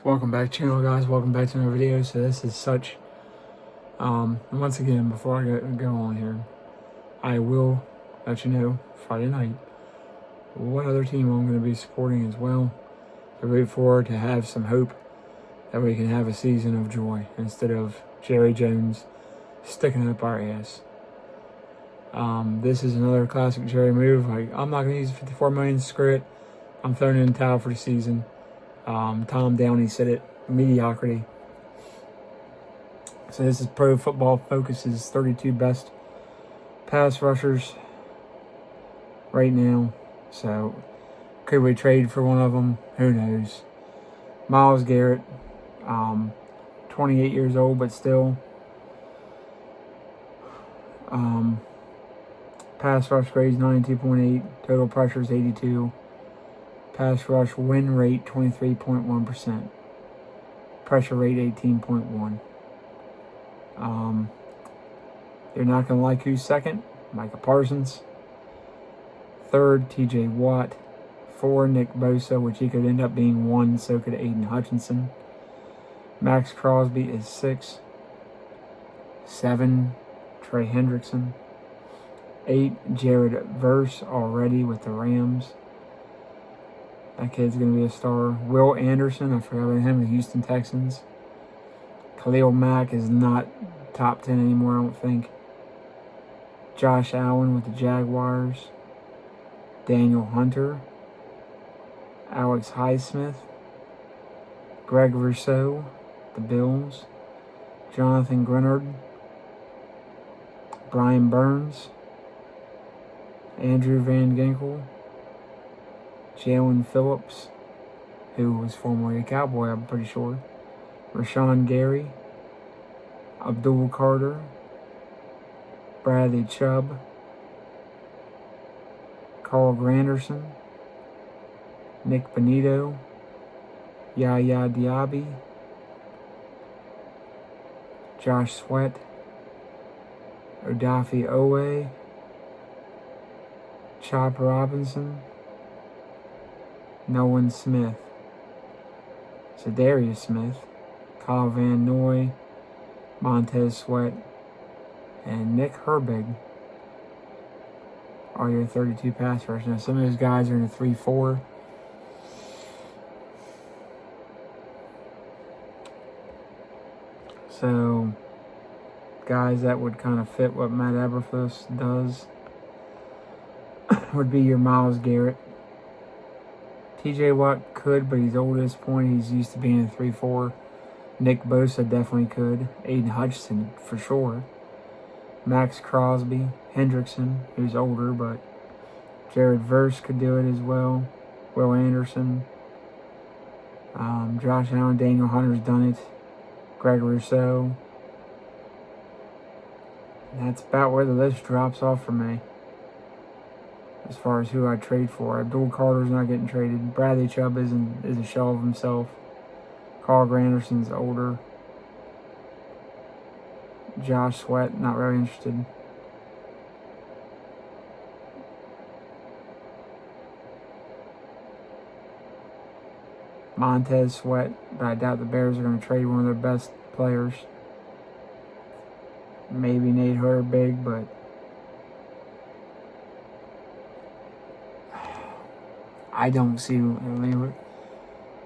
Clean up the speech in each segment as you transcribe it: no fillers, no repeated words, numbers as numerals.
Welcome back channel, guys. Welcome back to another video. So this is such once again, before I go on here, I will let you know Friday night what other team I'm going to be supporting as well, to root for, to have some hope that we can have a season of joy instead of Jerry Jones sticking up our ass. This is another classic Jerry move. I'm not going to use 54 million, screw it. I'm throwing in the towel for the season. Tom Downey said it, mediocrity. So this is Pro Football Focus's 32 best pass rushers right now. So could we trade for one of them? Who knows? Myles Garrett, 28 years old, but still. Pass rush grades 92.8, total pressures 82. Pass rush win rate 23.1%. Pressure rate 18.1. You're not going to like who's second. Micah Parsons. Third, TJ Watt. 4, Nick Bosa, which he could end up being 1, so could Aiden Hutchinson. Max Crosby is 6. 7, Trey Hendrickson. 8, Jared Verse already with the Rams. That kid's going to be a star. Will Anderson, I forgot about him, the Houston Texans. Khalil Mack is not top 10 anymore, I don't think. Josh Allen with the Jaguars. Daniel Hunter. Alex Highsmith. Greg Rousseau, the Bills. Jonathan Grenard. Brian Burns. Andrew Van Ginkel. Jalen Phillips, who was formerly a Cowboy, I'm pretty sure. Rashawn Gary. Abdul Carter. Bradley Chubb. Carl Granderson. Nick Benito. Yaya Diaby. Josh Sweat. Odafe Owe. Chop Robinson. Nolan Smith. Zadarius Smith. Kyle Van Noy. Montez Sweat. And Nick Herbig are your 32 pass rushers. Now, some of those guys are in a 3-4. So, guys that would kind of fit what Matt Eberflus does would be your Myles Garrett. TJ Watt could, but he's old at this point. He's used to being in 3-4. Nick Bosa definitely could. Aiden Hutchinson for sure. Max Crosby. Hendrickson, who's older, but Jared Verse could do it as well. Will Anderson. Josh Allen. Daniel Hunter's done it. Greg Rousseau. And that's about where the list drops off for me, as far as who I'd trade for. Abdul Carter's not getting traded. Bradley Chubb is a shell of himself. Carl Granderson's older. Josh Sweat, not really interested. Montez Sweat, but I doubt the Bears are going to trade one of their best players. Maybe Nate Herbig, but I don't see. I mean,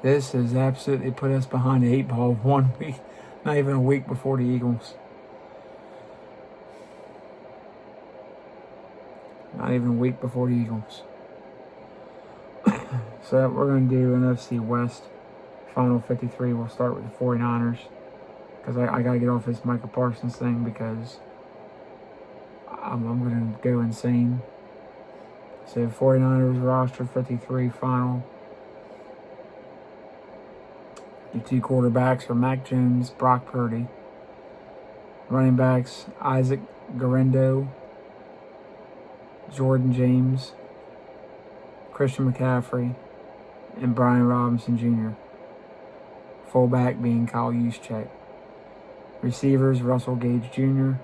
this has absolutely put us behind the 8 ball 1 week, not even a week before the Eagles. Not even a week before the Eagles. So we're going to do an NFC West final 53. We'll start with the 49ers, because I got to get off this Micah Parsons thing, because I'm going to go insane. So 49ers roster 53 final. Your 2 quarterbacks are Mac Jones, Brock Purdy. Running backs, Isaac Guerendo, Jordan James, Christian McCaffrey, and Brian Robinson Jr. Fullback being Kyle Juszczyk. Receivers, Russell Gage Jr.,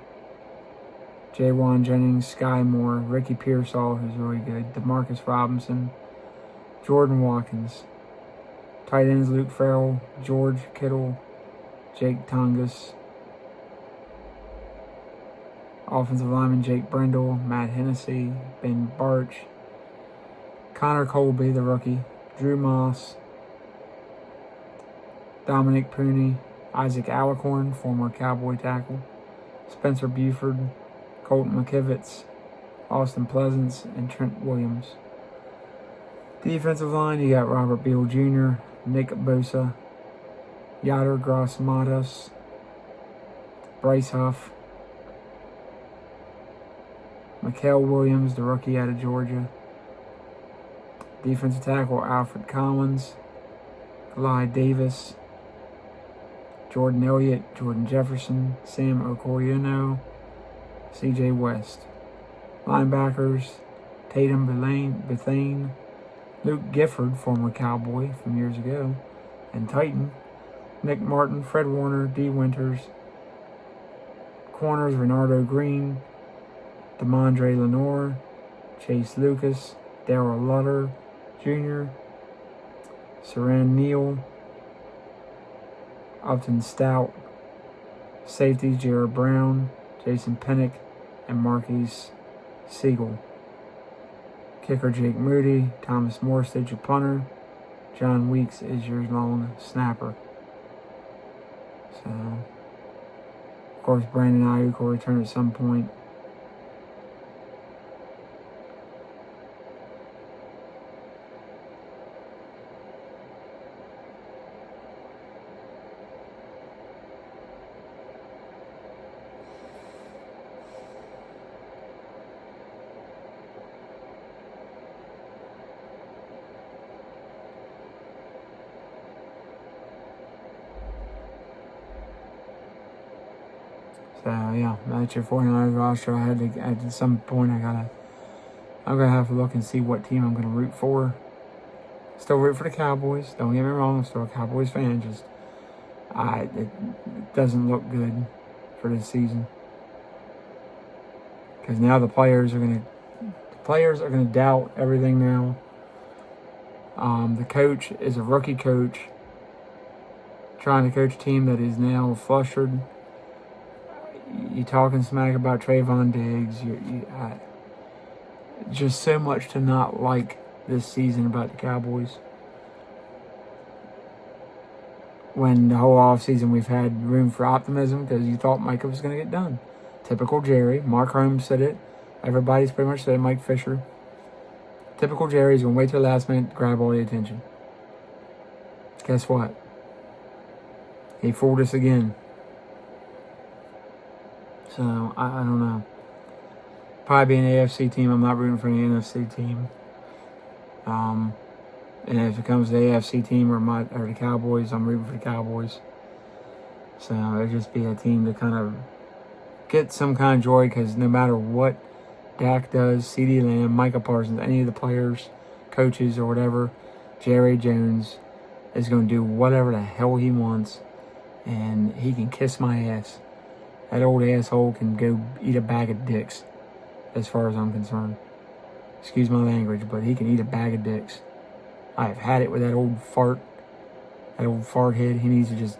Jawan Jennings, Sky Moore, Ricky Pearsall, who's really good, Demarcus Robinson, Jordan Watkins. Tight ends Luke Farrell, George Kittle, Jake Tongas. Offensive lineman Jake Brendel, Matt Hennessy, Ben Barch, Connor Colby, the rookie, Drew Moss, Dominic Pooney, Isaac Alicorn, former Cowboy tackle, Spencer Buford, Colton McKivitz, Austin Pleasance, and Trent Williams. Defensive line, you got Robert Beal Jr., Nick Bosa, Yader Gross-Matos, Bryce Huff, Mikael Williams, the rookie out of Georgia. Defensive tackle, Alfred Collins, Clyde Davis, Jordan Elliott, Jordan Jefferson, Sam Okoyenuo, C.J. West. Linebackers, Tatum Bethane, Luke Gifford, former Cowboy from years ago, and Titan, Nick Martin, Fred Warner, D. Winters. Corners, Renardo Green, Damondre Lenore, Chase Lucas, Darrell Lutter Jr., Saran Neal, Upton Stout. Safeties, Jared Brown, Jason Pennick, and Marquise Siegel. Kicker, Jake Moody, Thomas Morstead, your punter. John Weeks is your long snapper. So, of course, Brandon Ayuk will return at some point. So yeah, that's your 49ers roster. I had to at some point I'm gonna have to look and see what team I'm gonna root for. Still root for the Cowboys. Don't get me wrong, I'm still a Cowboys fan. Just it doesn't look good for this season. Because now the players are gonna doubt everything now. The coach is a rookie coach trying to coach a team that is now flustered. You talking smack about Trayvon Diggs. Just so much to not like this season about the Cowboys. When the whole offseason we've had room for optimism because you thought Micah was going to get done. Typical Jerry. Mark Holmes said it. Everybody's pretty much said it. Mike Fisher. Typical Jerry is going to wait till the last minute to grab all the attention. Guess what? He fooled us again. So, I don't know. Probably be an AFC team. I'm not rooting for an NFC team. And if it comes to the AFC team or the Cowboys, I'm rooting for the Cowboys. So, it'll just be a team to kind of get some kind of joy because no matter what Dak does, CeeDee Lamb, Micah Parsons, any of the players, coaches, or whatever, Jerry Jones is going to do whatever the hell he wants. And he can kiss my ass. That old asshole can go eat a bag of dicks, as far as I'm concerned. Excuse my language, but he can eat a bag of dicks. I have had it with that old fart head. He needs to just,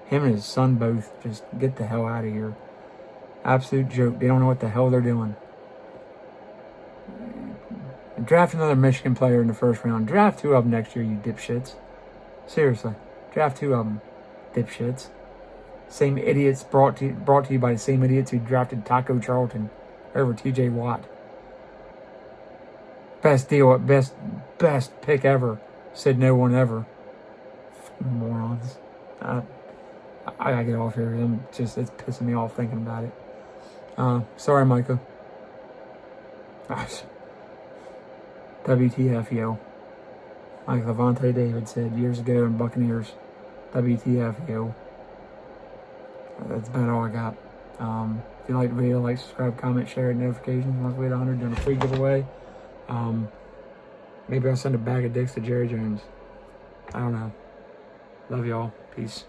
him and his son both, just get the hell out of here. Absolute joke. They don't know what the hell they're doing. Draft another Michigan player in the first round. Draft 2 of them next year, you dipshits. Seriously. Draft 2 of them, dipshits. Same idiots brought to you by the same idiots who drafted Taco Charlton over TJ Watt. Best deal, best pick ever. Said no one ever. Morons. I gotta get off here. It's pissing me off thinking about it. Sorry, Micah. Gosh. WTF, yo. Like Levante David said years ago in Buccaneers. WTF, yo. That's about all I got. If you like the video, like, subscribe, comment, share, and notifications. Once we hit 100, doing a free giveaway. Maybe I'll send a bag of dicks to Jerry Jones. I don't know. Love y'all. Peace.